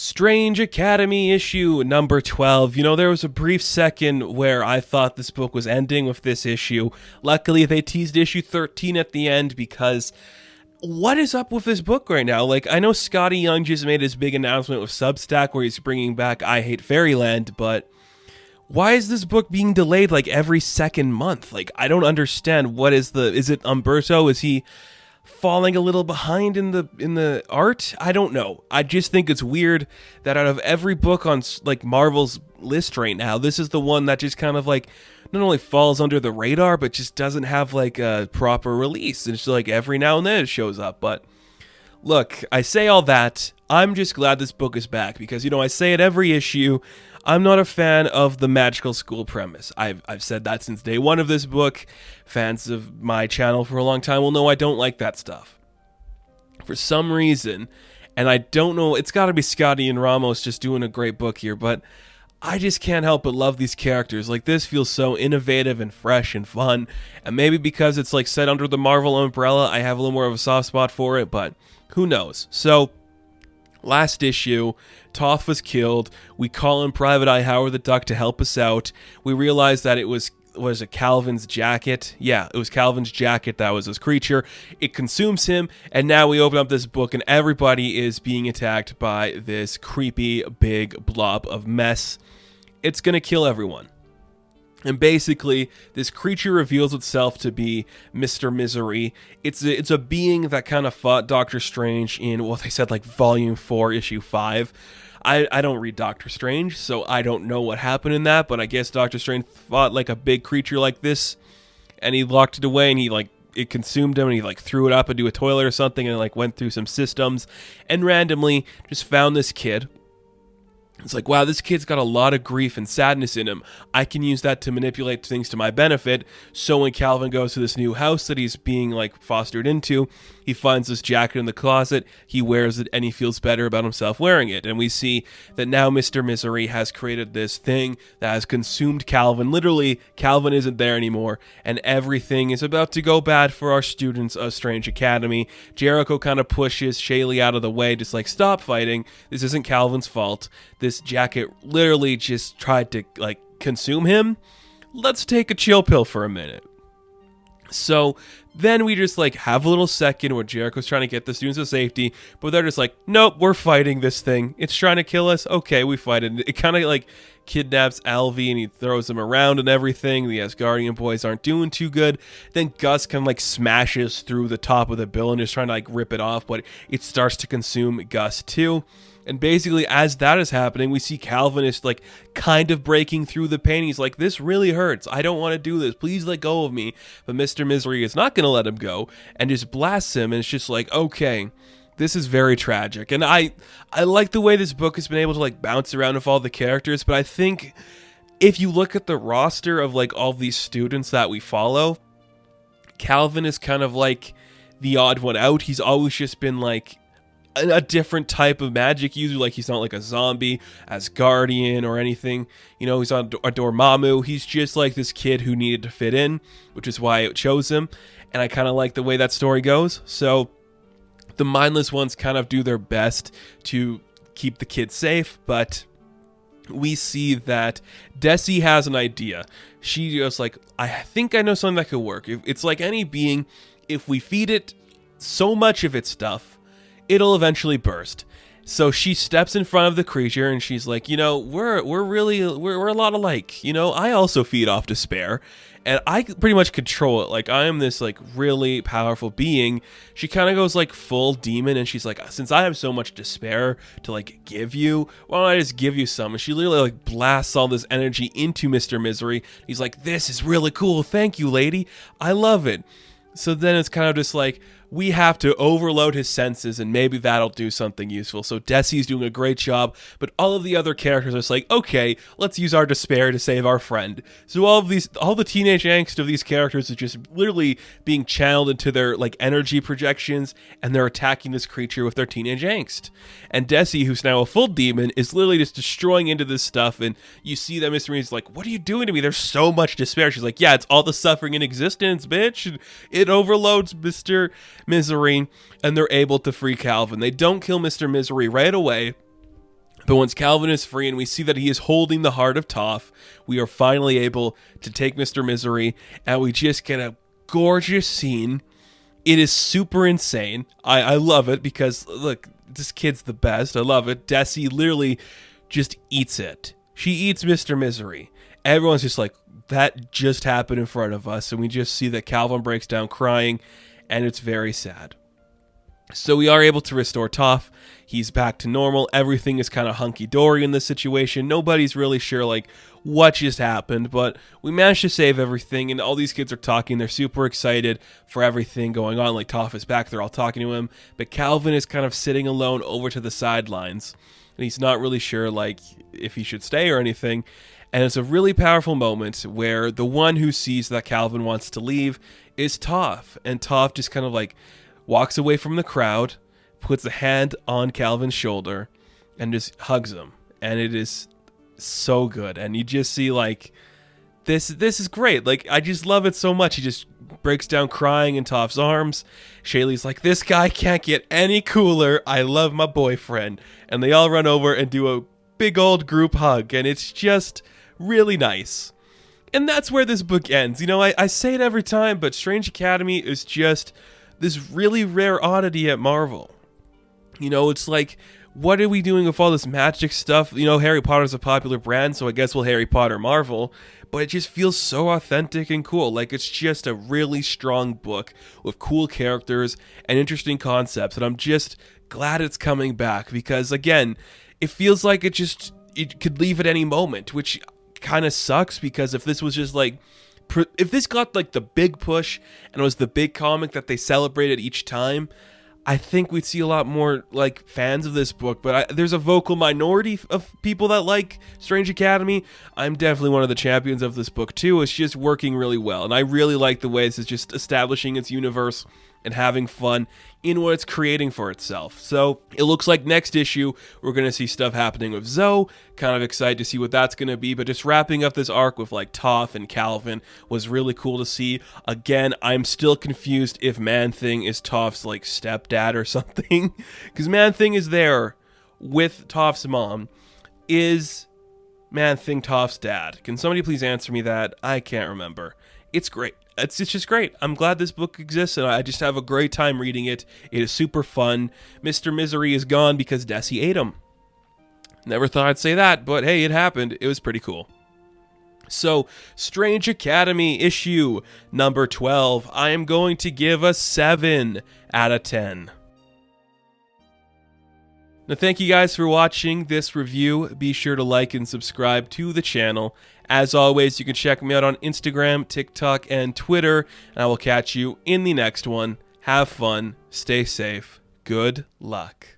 Strange Academy issue number 12. You know, there was a brief second where I thought this book was ending with this issue. Luckily, they teased issue 13 at the end because what is up with this book right now? Like, I know Scotty Young just made his big announcement with Substack where he's bringing back I Hate Fairyland, but why is this book being delayed like every second month? Like, I don't understand. Is it Umberto? Is he falling a little behind in the art? I don't know. I just think it's weird that out of every book on like Marvel's list right now, this is the one that just kind of like not only falls under the radar but just doesn't have like a proper release. And it's like every now and then it shows up. But look, I say all that, I'm just glad this book is back because, you know, I say it every issue, I'm not a fan of the magical school premise. I've said that since day one of this book. Fans of my channel for a long time will know I don't like that stuff. For some reason, and I don't know, it's got to be Scotty and Ramos just doing a great book here, but I just can't help but love these characters. Like, this feels so innovative and fresh and fun, and maybe because it's like set under the Marvel umbrella, I have a little more of a soft spot for it, but who knows? So, last issue, Toth was killed. We call in Private Eye Howard the Duck to help us out. We realize that it was it Calvin's jacket? Yeah, it was Calvin's jacket that was his creature. It consumes him, and now we open up this book, and everybody is being attacked by this creepy big blob of mess. It's gonna kill everyone. And basically, this creature reveals itself to be Mr. Misery. It's a being that kind of fought Doctor Strange in, well, they said like Volume 4, Issue 5. I don't read Doctor Strange, so I don't know what happened in that, but I guess Doctor Strange fought like a big creature like this, and he locked it away, and it consumed him, and he like threw it up into a toilet or something, and like went through some systems, and randomly just found this kid. It's like, wow, this kid's got a lot of grief and sadness in him. I can use that to manipulate things to my benefit. So when Calvin goes to this new house that he's being like fostered into, he finds this jacket in the closet, he wears it, and he feels better about himself wearing it. And we see that now Mr. Misery has created this thing that has consumed Calvin. Literally, Calvin isn't there anymore, and everything is about to go bad for our students of Strange Academy. Jericho kind of pushes Shaylee out of the way, just like, stop fighting. This isn't Calvin's fault. This jacket literally just tried to like consume him. Let's take a chill pill for a minute. So then we just like have a little second where Jericho's trying to get the students to safety, but they're just like, nope, we're fighting this thing. It's trying to kill us. Okay, we fight it. It kind of like kidnaps Alvy and he throws them around and everything. The Asgardian boys aren't doing too good. Then Gus kind of like smashes through the top of the building, just trying to like rip it off, but it starts to consume Gus too. And basically, as that is happening, we see Calvin is like kind of breaking through the pain. He's like, this really hurts. I don't want to do this. Please let go of me. But Mr. Misery is not going to let him go and just blasts him. And it's just like, okay, this is very tragic. And I like the way this book has been able to like bounce around with all the characters. But I think if you look at the roster of like all these students that we follow, Calvin is kind of like the odd one out. He's always just been like a different type of magic user. Like, he's not like a zombie, Asgardian, or anything. You know, he's on a Dormammu. He's just like this kid who needed to fit in, which is why it chose him. And I kind of like the way that story goes. So the mindless ones kind of do their best to keep the kid safe, but we see that Desi has an idea. She goes like, I think I know something that could work. It's like any being, if we feed it so much of its stuff, it'll eventually burst. So she steps in front of the creature and she's like, you know, we're a lot alike. You know, I also feed off despair and I pretty much control it. Like, I am this like really powerful being. She kind of goes like full demon and she's like, since I have so much despair to like give you, why don't I just give you some? And she literally like blasts all this energy into Mr. Misery. He's like, this is really cool. Thank you, lady. I love it. So then it's kind of just like, we have to overload his senses and maybe that'll do something useful. So Desi's doing a great job, but all of the other characters are just like, okay, let's use our despair to save our friend. So all the teenage angst of these characters is just literally being channeled into their like energy projections, and they're attacking this creature with their teenage angst. And Desi, who's now a full demon, is literally just destroying into this stuff, and you see that Mr. Reed's like, what are you doing to me? There's so much despair. She's like, yeah, it's all the suffering in existence, bitch. And it overloads Mr. Misery, and they're able to free Calvin. They don't kill Mr. Misery right away, But once Calvin is free and we see that he is holding the heart of Toph, we are finally able to take Mr. Misery, and we just get a gorgeous scene. It is super insane. I love it because, look, this kid's the best. I love it. Desi literally just eats it. She eats Mr. Misery. Everyone's just like, that just happened in front of us. And we just see that Calvin breaks down crying, and it's very sad. So we are able to restore Toph. He's back to normal. Everything is kind of hunky-dory in this situation. Nobody's really sure, like, what just happened, but we managed to save everything, and all these kids are talking. They're super excited for everything going on. Like, Toph is back. They're all talking to him, but Calvin is kind of sitting alone over to the sidelines, and he's not really sure, like, if he should stay or anything. And it's a really powerful moment where the one who sees that Calvin wants to leave is Toph, and Toph just kind of, like, walks away from the crowd, puts a hand on Calvin's shoulder, and just hugs him. And it is so good. And you just see, like, this is great. Like, I just love it so much. He just breaks down crying in Toph's arms. Shaylee's like, this guy can't get any cooler. I love my boyfriend. And they all run over and do a big old group hug. And it's just really nice. And that's where this book ends. You know, I say it every time, but Strange Academy is just this really rare oddity at Marvel. You know, it's like, what are we doing with all this magic stuff? You know, Harry Potter's a popular brand, so I guess we'll Harry Potter Marvel, but it just feels so authentic and cool. Like, it's just a really strong book with cool characters and interesting concepts, and I'm just glad it's coming back because, again, it feels like it could leave at any moment, which kind of sucks because if this was just like, if this got like the big push and it was the big comic that they celebrated each time, I think we'd see a lot more like fans of this book. But there's a vocal minority of people that like Strange Academy. I'm definitely one of the champions of this book too. It's just working really well, and I really like the way this is just establishing its universe and having fun in what it's creating for itself. So it looks like next issue we're going to see stuff happening with Zoe. Kind of excited to see what that's going to be, but just wrapping up this arc with like Toph and Calvin was really cool to see. Again, I'm still confused if Man-Thing is Toph's like stepdad or something, because Man-Thing is there with Toph's mom. Is Man-Thing Toph's dad? Can somebody please answer me that? I can't remember. It's great. It's just great. I'm glad this book exists, and I just have a great time reading it. It is super fun. Mr. Misery is gone because Desi ate him. Never thought I'd say that, but hey, it happened. It was pretty cool. So, Strange Academy issue number 12. I am going to give a 7 out of 10. Now, thank you guys for watching this review. Be sure to like and subscribe to the channel. As always, you can check me out on Instagram, TikTok, and Twitter, and I will catch you in the next one. Have fun, stay safe, good luck.